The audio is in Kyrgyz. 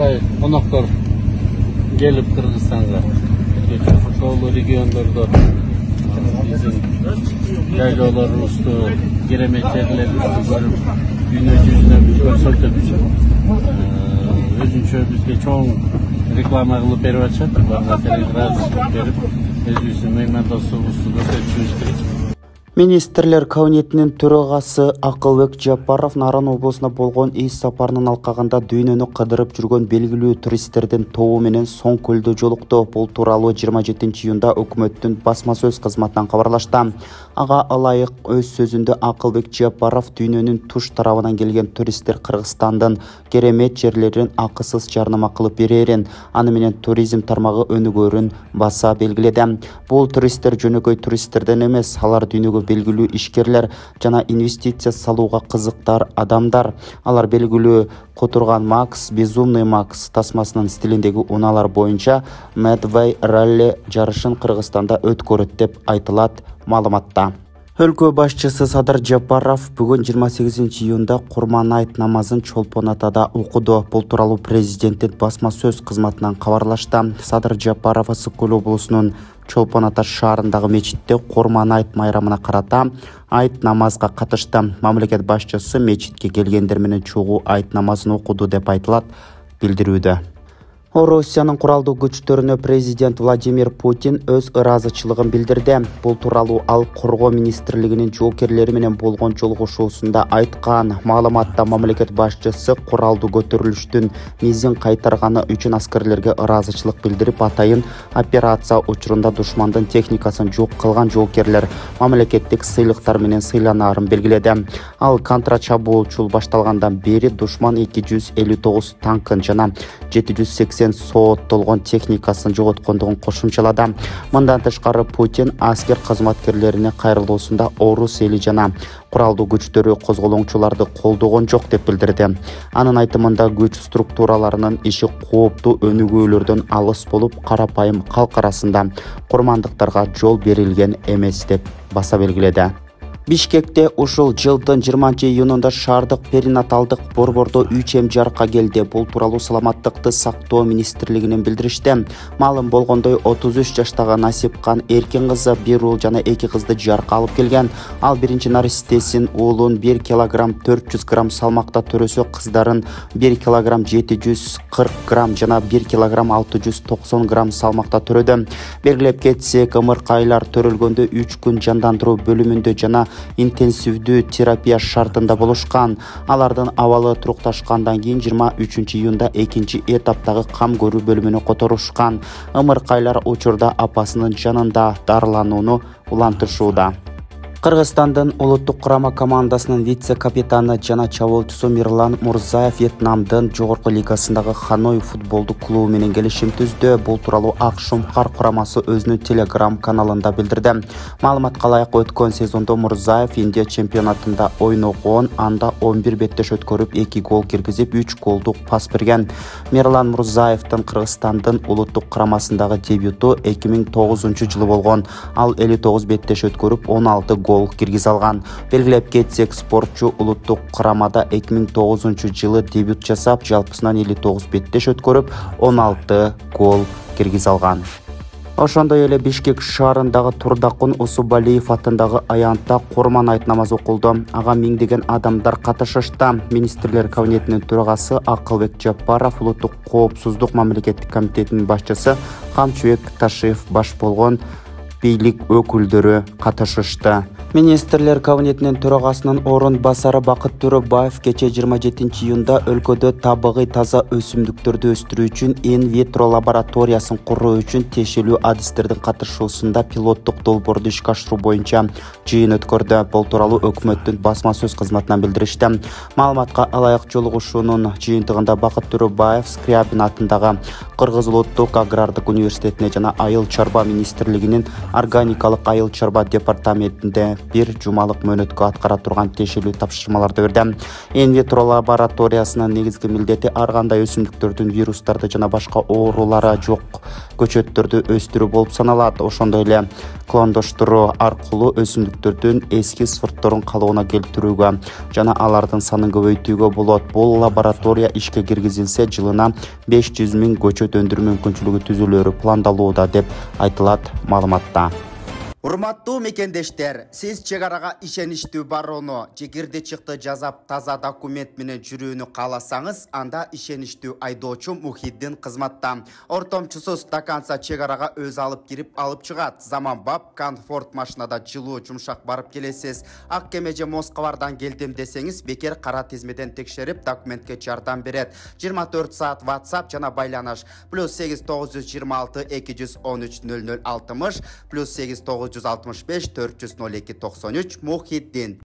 ушундай коноктор келип Кыргызстанга тоолуу региондордо биздин жайлоолорубузду, керемет жерлерибизди көрүп, дүйнө жүзүнө көрсөтүп, өзүнчө бизге чоң реклама кылып берип атышат. Буга ыраазычылык берип, өзүбүздүн меймандосубузду көрсөтүшүбүз керек. Министрлер кабинетинин төрагасы Акылбек Жапаров Наран облусуна болгон иш сапарынын алкагында дүйнөнү кыдырып жүргөн белгилүү туристтердин тобу менен Соң көлдө жолукту. Бул тууралуу 27-июнда өкмөттүн басма сөз кызматынан кабарлашты. Ага ылайык өз сөзүндө Акылбек Жапаров дүйнөнүн туш тарабынан келген туристтер Кыргызстандын керемет жерлерин акысыз жарнама кылып берерин, аны менен туризм тармагы өнүгөрүн баса белгиледи. Бул туристтер жөнөкөй туристтерден эмес, алар дүйнөгө белгилүү ишкерлер жана инвестиция салууга кызыктар адамдар. Алар белгилүү Кутурган Макс, Безумный Макс тасмасынын стилиндеги унаалар боюнча Medway ралли жарышын Кыргызстанда өткөрөт деп айтылат маалыматта. Өлкө башчысы Садыр Жапаров бүгүн 28-июнда Курман айт намазын Чолпон атада окуду. Бул тууралуу президенттин басма сөз кызматынан кабарлашты. Садыр Жапаров Ысык көл облусунун Чолпон ата шаарындагы мечитте Курман айт майрамына карата айт намазга катышты. Мамлекет башчысы мечитке келгендер менен чогуу айт намазын окуду деп айтылат билдирүүдө. Орусиянын куралдуу күчтөрүнө президент Владимир Путин өз ыраазычылыгын билдирди. Бул тууралуу ал коргоо министрлигинин жоокерлери менен болгон жолугушуусунда айткан. Маалыматта мамлекет башчысы куралдуу көтөрүлүштүн мизин кайтарганы үчүн аскерлерге ыраазычылык билдирип, атайын операция учурунда душмандын техникасын жок кылган жоокерлер мамлекеттик сыйлыктар менен сыйланаарын белгиледи. Ал контрчабуулчул башталгандан бери душман 259 танкын жана 780 сооттолгон техникасын жоготкондугун кошумчалады. Мындан тышкары Путин аскер кызматкерлерине кайрылуусунда орус эли жана куралдуу күчтөрү козголоңчуларды колдогон жок деп билдирди. Анын айтымында күч структураларынын иши кооптуу өнүгүүлөрдөн алыс болуп, карапайым калк арасында курмандыктарга жол берилген эмес деп баса белгиледи. Бишкекте ушул жылдын 20-июнунда шаардык перинаталдык борбордо 3 жарка келди. Бул тууралуу саламаттыкты сактоо министрлигинин билдиришти. Маалым болгондой 33 жаштагы Насипкан эркин кызы 1 уул жана 2 кызды жарка алып келген. Ал биринчи наристесин уулун 1 килограмм 400 грамм салмакта төрөсө, кыздарын 1 килограмм 740 грамм жана 1 килограмм 690 грамм салмакта төрөдү. Белгилеп кетсек, ымыркайлар төрөлгөндө 3 күн жандандыруу бөлүмүндө жана интенсивдүү терапия шартында болушкан. Алардын абалы турукташкандан кийин 23-июнда экинчи этаптагы кам көрүү бөлүмүнө которушкан. Ымыркайлар учурда апасынын жанында дарыланууну улантышууда. Кыргызстандын улуттук курама командасынын вице-капитаны жана чабуулчусу Мирлан Мурзаев Вьетнамдын жогорку лигасындагы Ханой футболдук клубу менен келишим түздү. Бул тууралуу Ак Шумкар курамасы өзүнүн Telegram каналында билдирди. Маалыматка ылайык, өткөн сезондо Мурзаев Индия чемпионатында ойногон, анда 11 беттеш өткөрүп 2 гол киргизип 3 голдук пас берген. Мирлан Мурзаевдин Кыргызстандын улуттук курамасындагы дебюту 2009-жылы болгон. Ал 59 беттеш өткөрүп 16 гол киргизе алган. Белгилеп кетсек, спортчу улуттук курамада 2009-жылы дебют жасап, жалпысынан 59 беттеш өткөрүп 16 гол киргизе алган. Ошондой эле Бишкек шаарындагы Турдакун Усубалиев атындагы аянтта Курман айт намазы окулду. Ага миңдеген адамдар катышышты. Министрлер кабинетинин төрагасы Акылбек Жапаров, улуттук коопсуздук мамлекеттик комитетинин башчысы Камчыбек Ташиев баш болгон бийлик өкүлдөрү катышышты. Министрлер кабинетинин төрагасынын орун басары Бакыт Төрөбаев кече 27-июнда өлкөдө табигый таза өсүмдүктөрдү өстүрүү үчүн ин-витро лабораториясын куруу үчүн тиешелүү адистердин катышуусунда пилоттук долбоорду ишке ашыруу боюнча жыйын өткөрдү. Бул тууралуу өкмөттүн басма сөз кызматынан билдиришти. Маалыматка ылайык жолугушуунун жыйынтыгында Бакыт Төрөбаев Скрябин атындагы Кыргыз улуттук агрардык университетине жана айыл чарба министрлигинин органикалык айыл чарба департаментинде 1 жумалык мөөнөткө аткара турган тиешелүү тапшырмаларды берди. Инвитро лабораториясынын негизги милдети ар кандай өсүмдүктөрдүн вирустарды жана башка оорулары жок көчөттөрдү өстүрүү болуп саналат. Ошондой эле клондоштуруу аркылуу өсүмдүктөрдүн эски сортторун калыбына келтирүүгө жана алардын санын көбөйтүүгө болот. Бул лаборатория ишке киргизилсе, жылына 500 000 көчөт өндүрүү мүмкүнчүлүгү түзүлөрү пландалууда деп айтылат маалыматта. Урматтуу мекендештер, сиз чек арага ишеничтүү барууну, жекирди чыкты жазап таза документ менен жүрүүнү кааласаңыз, анда ишеничтүү айдоочу Мухиддин кызматта. Ортомчусуз стаканса чек арага өз алып кирип алып чыгат. Заманбап комфорт машинада жылуу жумшак барып келесиз. Ак кеме же Москвардан келдим десеңиз, бекер кара тизмеден текшерип документке жардам берет. 24 саат WhatsApp жана байланыш +8 926 213 0060 +8 965 402 93 Мухиддин.